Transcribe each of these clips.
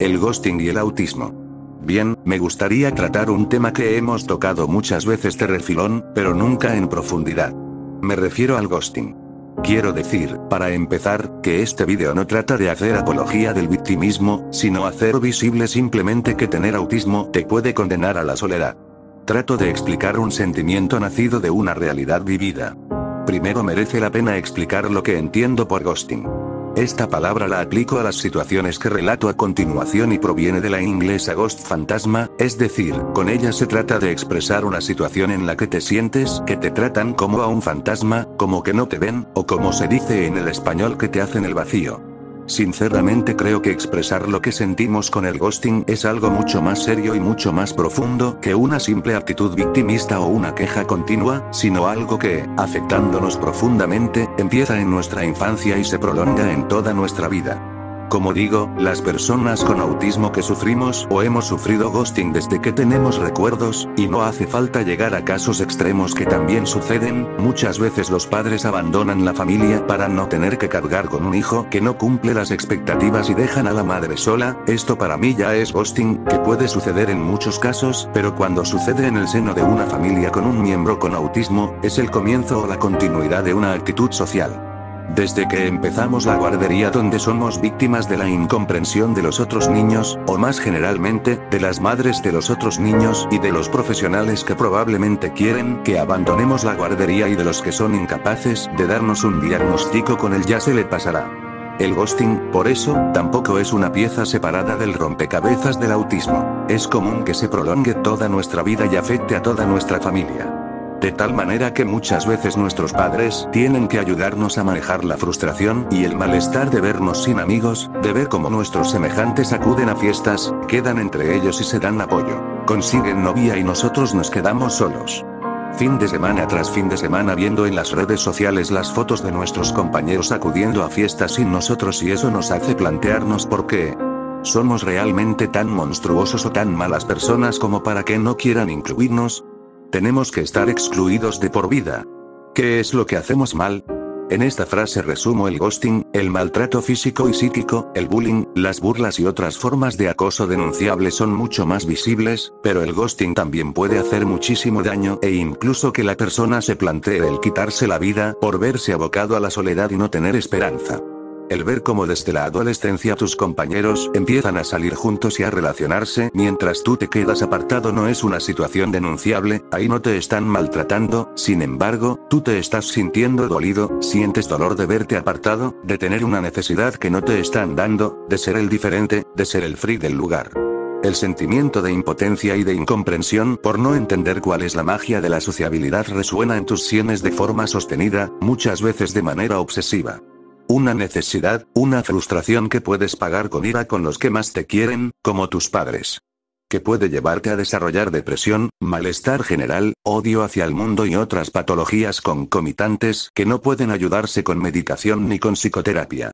El ghosting y el autismo. Bien, me gustaría tratar un tema que hemos tocado muchas veces de refilón, pero nunca en profundidad. Me refiero al ghosting. Quiero decir, para empezar, que este vídeo no trata de hacer apología del victimismo, sino hacer visible simplemente que tener autismo te puede condenar a la soledad. Trato de explicar un sentimiento nacido de una realidad vivida. Primero merece la pena explicar lo que entiendo por ghosting. Esta palabra la aplico a las situaciones que relato a continuación y proviene de la inglesa ghost fantasma, es decir, con ella se trata de expresar una situación en la que te sientes que te tratan como a un fantasma, como que no te ven, o como se dice en el español que te hacen el vacío. Sinceramente creo que expresar lo que sentimos con el ghosting es algo mucho más serio y mucho más profundo que una simple actitud victimista o una queja continua, sino algo que, afectándonos profundamente, empieza en nuestra infancia y se prolonga en toda nuestra vida. Como digo, las personas con autismo que sufrimos o hemos sufrido ghosting desde que tenemos recuerdos, y no hace falta llegar a casos extremos que también suceden, muchas veces los padres abandonan la familia para no tener que cargar con un hijo que no cumple las expectativas y dejan a la madre sola. Esto para mí ya es ghosting, que puede suceder en muchos casos, pero cuando sucede en el seno de una familia con un miembro con autismo, es el comienzo o la continuidad de una actitud social. Desde que empezamos la guardería donde somos víctimas de la incomprensión de los otros niños, o más generalmente, de las madres de los otros niños y de los profesionales que probablemente quieren que abandonemos la guardería y de los que son incapaces de darnos un diagnóstico con el ya se le pasará. El ghosting, por eso, tampoco es una pieza separada del rompecabezas del autismo. Es común que se prolongue toda nuestra vida y afecte a toda nuestra familia. De tal manera que muchas veces nuestros padres tienen que ayudarnos a manejar la frustración y el malestar de vernos sin amigos, de ver cómo nuestros semejantes acuden a fiestas, quedan entre ellos y se dan apoyo, consiguen novia y nosotros nos quedamos solos. Fin de semana tras fin de semana viendo en las redes sociales las fotos de nuestros compañeros acudiendo a fiestas sin nosotros y eso nos hace plantearnos por qué somos realmente tan monstruosos o tan malas personas como para que no quieran incluirnos. Tenemos que estar excluidos de por vida. ¿Qué es lo que hacemos mal? En esta frase resumo el ghosting, el maltrato físico y psíquico, el bullying, las burlas y otras formas de acoso denunciables son mucho más visibles, pero el ghosting también puede hacer muchísimo daño e incluso que la persona se plantee el quitarse la vida por verse abocado a la soledad y no tener esperanza. El ver cómo desde la adolescencia tus compañeros empiezan a salir juntos y a relacionarse mientras tú te quedas apartado no es una situación denunciable, ahí no te están maltratando, sin embargo, tú te estás sintiendo dolido, sientes dolor de verte apartado, de tener una necesidad que no te están dando, de ser el diferente, de ser el freak del lugar. El sentimiento de impotencia y de incomprensión por no entender cuál es la magia de la sociabilidad resuena en tus sienes de forma sostenida, muchas veces de manera obsesiva. Una necesidad, una frustración que puedes pagar con ira con los que más te quieren, como tus padres. Que puede llevarte a desarrollar depresión, malestar general, odio hacia el mundo y otras patologías concomitantes que no pueden ayudarse con medicación ni con psicoterapia.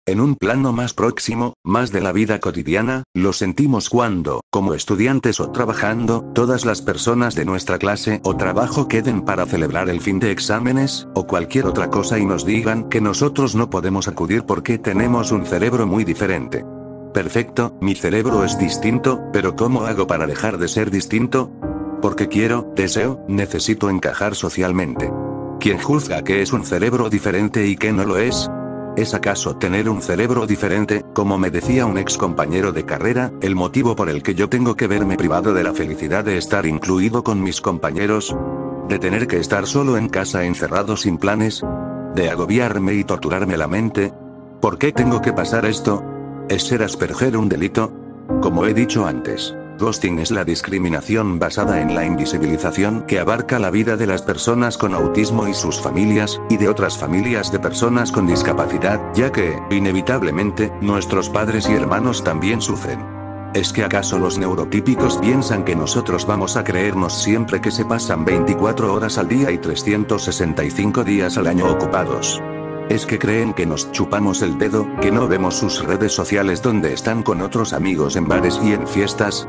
En un plano más próximo, más de la vida cotidiana, lo sentimos cuando, como estudiantes o trabajando, todas las personas de nuestra clase o trabajo queden para celebrar el fin de exámenes, o cualquier otra cosa y nos digan que nosotros no podemos acudir porque tenemos un cerebro muy diferente. Perfecto, mi cerebro es distinto, pero ¿cómo hago para dejar de ser distinto? Porque quiero, deseo, necesito encajar socialmente. ¿Quién juzga que es un cerebro diferente y que no lo es? ¿Es acaso tener un cerebro diferente, como me decía un ex compañero de carrera, el motivo por el que yo tengo que verme privado de la felicidad de estar incluido con mis compañeros? ¿De tener que estar solo en casa encerrado sin planes? ¿De agobiarme y torturarme la mente? ¿Por qué tengo que pasar esto? ¿Es ser Asperger un delito? Como he dicho antes, ghosting es la discriminación basada en la invisibilización que abarca la vida de las personas con autismo y sus familias, y de otras familias de personas con discapacidad, ya que, inevitablemente, nuestros padres y hermanos también sufren. ¿Es que acaso los neurotípicos piensan que nosotros vamos a creernos siempre que se pasan 24 horas al día y 365 días al año ocupados? ¿Es que creen que nos chupamos el dedo, que no vemos sus redes sociales donde están con otros amigos en bares y en fiestas?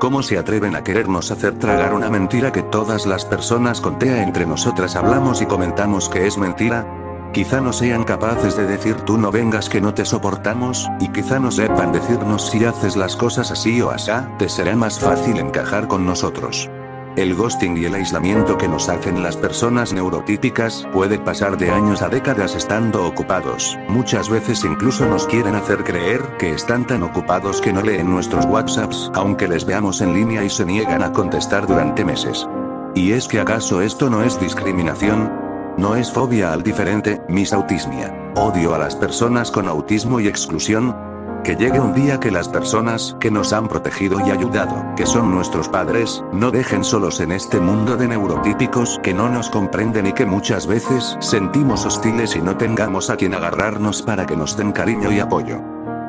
¿Cómo se atreven a querernos hacer tragar una mentira que todas las personas con TEA entre nosotras hablamos y comentamos que es mentira? Quizá no sean capaces de decir tú no vengas que no te soportamos, y quizá no sepan decirnos si haces las cosas así o asá, te será más fácil encajar con nosotros. El ghosting y el aislamiento que nos hacen las personas neurotípicas puede pasar de años a décadas estando ocupados. Muchas veces incluso nos quieren hacer creer que están tan ocupados que no leen nuestros WhatsApps, aunque les veamos en línea y se niegan a contestar durante meses. ¿Y es que acaso esto no es discriminación? No es fobia al diferente, misautismia. Odio a las personas con autismo y exclusión. Que llegue un día que las personas que nos han protegido y ayudado, que son nuestros padres, no dejen solos en este mundo de neurotípicos que no nos comprenden y que muchas veces sentimos hostiles y no tengamos a quien agarrarnos para que nos den cariño y apoyo.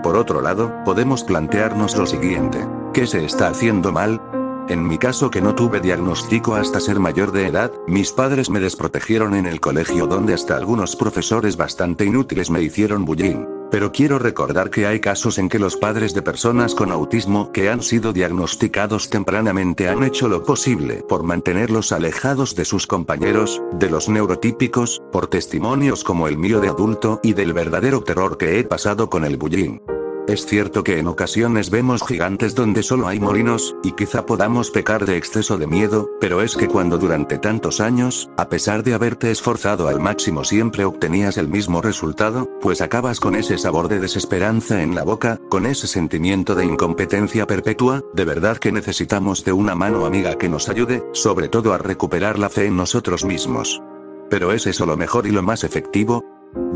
Por otro lado, podemos plantearnos lo siguiente: ¿qué se está haciendo mal? En mi caso, que no tuve diagnóstico hasta ser mayor de edad, mis padres me desprotegieron en el colegio donde hasta algunos profesores bastante inútiles me hicieron bullying. Pero quiero recordar que hay casos en que los padres de personas con autismo que han sido diagnosticados tempranamente han hecho lo posible por mantenerlos alejados de sus compañeros, de los neurotípicos, por testimonios como el mío de adulto y del verdadero terror que he pasado con el bullying. Es cierto que en ocasiones vemos gigantes donde solo hay molinos, y quizá podamos pecar de exceso de miedo, pero es que cuando durante tantos años, a pesar de haberte esforzado al máximo siempre obtenías el mismo resultado, pues acabas con ese sabor de desesperanza en la boca, con ese sentimiento de incompetencia perpetua. De verdad que necesitamos de una mano amiga que nos ayude, sobre todo a recuperar la fe en nosotros mismos. ¿Pero es eso lo mejor y lo más efectivo?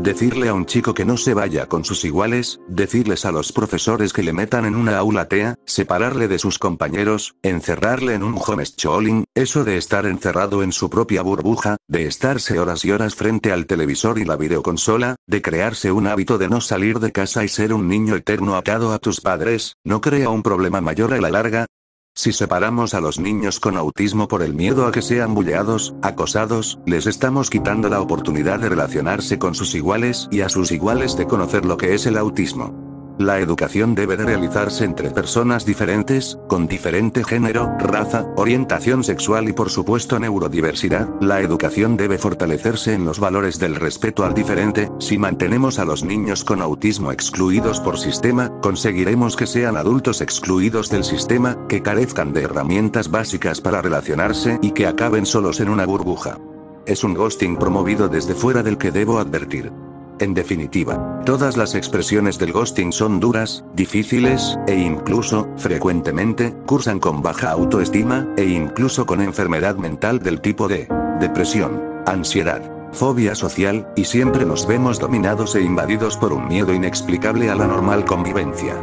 Decirle a un chico que no se vaya con sus iguales, decirles a los profesores que le metan en una aula TEA, separarle de sus compañeros, encerrarle en un homeschooling, eso de estar encerrado en su propia burbuja, de estarse horas y horas frente al televisor y la videoconsola, de crearse un hábito de no salir de casa y ser un niño eterno atado a tus padres, ¿no crea un problema mayor a la larga? Si separamos a los niños con autismo por el miedo a que sean bulleados, acosados, les estamos quitando la oportunidad de relacionarse con sus iguales y a sus iguales de conocer lo que es el autismo. La educación debe de realizarse entre personas diferentes, con diferente género, raza, orientación sexual y por supuesto neurodiversidad. La educación debe fortalecerse en los valores del respeto al diferente. Si mantenemos a los niños con autismo excluidos por sistema, conseguiremos que sean adultos excluidos del sistema, que carezcan de herramientas básicas para relacionarse y que acaben solos en una burbuja. Es un ghosting promovido desde fuera del que debo advertir. En definitiva, todas las expresiones del ghosting son duras, difíciles, e incluso, frecuentemente, cursan con baja autoestima, e incluso con enfermedad mental del tipo de depresión, ansiedad, fobia social, y siempre nos vemos dominados e invadidos por un miedo inexplicable a la normal convivencia.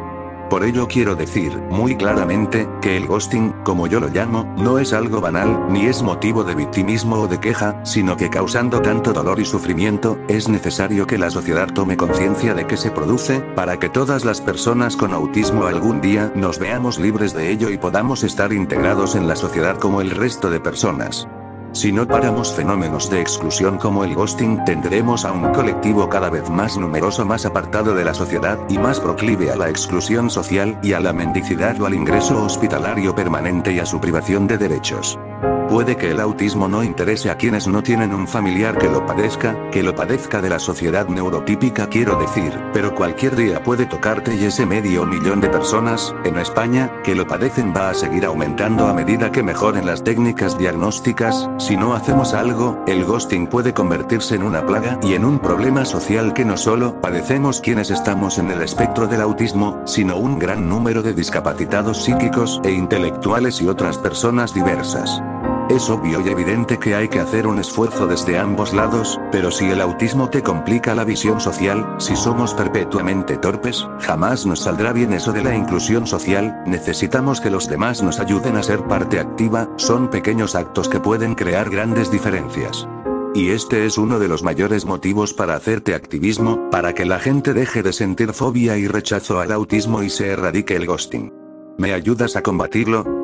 Por ello quiero decir, muy claramente, que el ghosting, como yo lo llamo, no es algo banal, ni es motivo de victimismo o de queja, sino que causando tanto dolor y sufrimiento, es necesario que la sociedad tome conciencia de que se produce, para que todas las personas con autismo algún día nos veamos libres de ello y podamos estar integrados en la sociedad como el resto de personas. Si no paramos fenómenos de exclusión como el ghosting, tendremos a un colectivo cada vez más numeroso, más apartado de la sociedad y más proclive a la exclusión social y a la mendicidad o al ingreso hospitalario permanente y a su privación de derechos. Puede que el autismo no interese a quienes no tienen un familiar que lo padezca de la sociedad neurotípica quiero decir, pero cualquier día puede tocarte y ese 500.000 de personas, en España, que lo padecen va a seguir aumentando a medida que mejoren las técnicas diagnósticas. Si no hacemos algo, el ghosting puede convertirse en una plaga y en un problema social que no solo padecemos quienes estamos en el espectro del autismo, sino un gran número de discapacitados psíquicos e intelectuales y otras personas diversas. Es obvio y evidente que hay que hacer un esfuerzo desde ambos lados, pero si el autismo te complica la visión social, si somos perpetuamente torpes, jamás nos saldrá bien eso de la inclusión social. Necesitamos que los demás nos ayuden a ser parte activa, son pequeños actos que pueden crear grandes diferencias. Y este es uno de los mayores motivos para hacerte activismo, para que la gente deje de sentir fobia y rechazo al autismo y se erradique el ghosting. ¿Me ayudas a combatirlo?